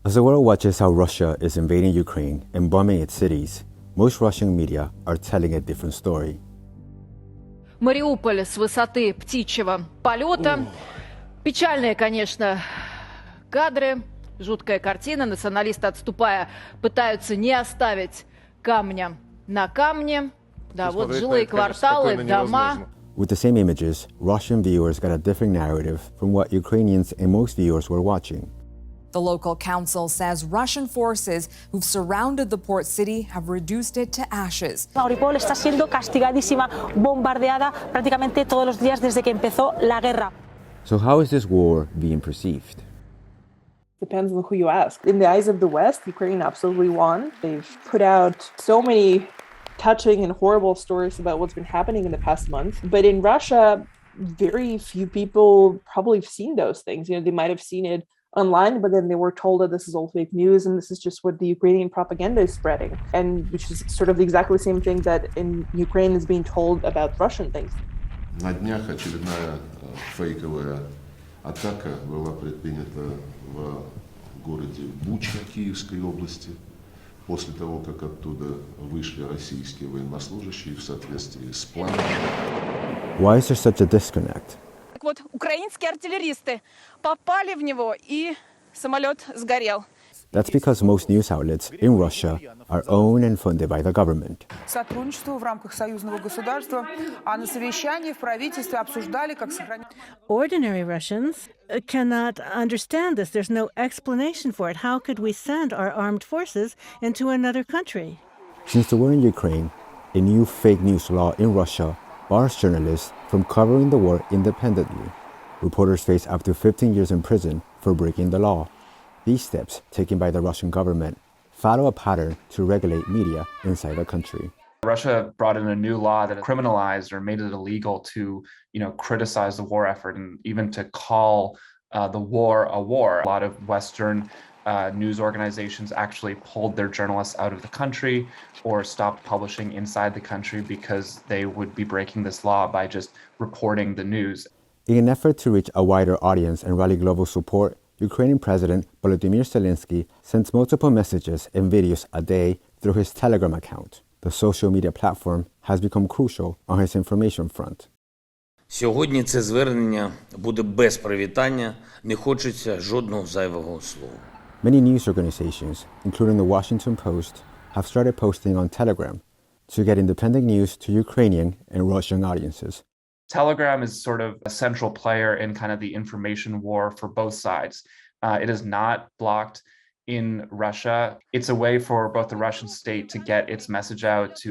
As the world watches how Russia is invading Ukraine and bombing its cities, most Russian media are telling a different story. Мариуполь с высоты птичьего полета. Печальные, конечно, кадры, жуткая картина. Националисты, отступая, пытаются не оставить камня на камне. Да, вот жилые кварталы, дома. With the same images, Russian viewers got a different narrative from what Ukrainians and most viewers were watching. The local council says Russian forces who've surrounded the port city have reduced it to ashes. Mariupol está siendo castigadísima, bombardeada prácticamente todos los días desde que empezó la guerra. So how is this war being perceived? Depends on who you ask. In the eyes of the West, Ukraine absolutely won. They've put out so many touching and horrible stories about what's been happening in the past month. But in Russia, very few people probably have seen those things. They might have seen it online, but then they were told that this is all fake news and this is just what the Ukrainian propaganda is spreading, and which is sort of exactly the same thing that in Ukraine is being told about Russian things. На днях очередная фейковая атака была предпринята в городе Буча Киевской области после того, как оттуда вышли российские военнослужащие в соответствии с планом. Why is there such a disconnect? Так вот, украинские артиллеристы попали в него, и самолет сгорел. That's because most news outlets in Russia are owned and funded by the government. Сотрудничество в рамках союзного государства, а на совещании в правительстве обсуждали, как сохранять. Ordinary Russians cannot understand this. There's no explanation for it. How could we send our armed forces into another country? Since the war in Ukraine, a new fake news law in Russia bars journalists from covering the war independently. Reporters face up to 15 years in prison for breaking the law. These steps taken by the Russian government follow a pattern to regulate media inside the country. Russia brought in a new law that criminalized or made it illegal to, criticize the war effort and even to call the war a war. A lot of Western news organizations actually pulled their journalists out of the country or stopped publishing inside the country because they would be breaking this law by just reporting the news. In an effort to reach a wider audience and rally global support, Ukrainian President Volodymyr Zelensky sends multiple messages and videos a day through his Telegram account. The social media platform has become crucial on his information front. Сьогодні це звернення буде без привітання, не хочеться жодного зайвого слова. Many news organizations, including the Washington Post, have started posting on Telegram to get independent news to Ukrainian and Russian audiences. Telegram is sort of a central player in kind of the information war for both sides. It is not blocked in Russia. It's a way for both the Russian state to get its message out, to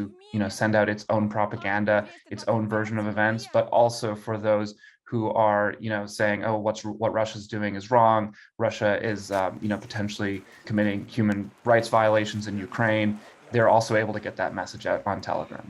send out its own propaganda, its own version of events, but also for those who are saying, oh, what Russia's doing is wrong. Russia is potentially committing human rights violations in Ukraine. They're also able to get that message out on Telegram.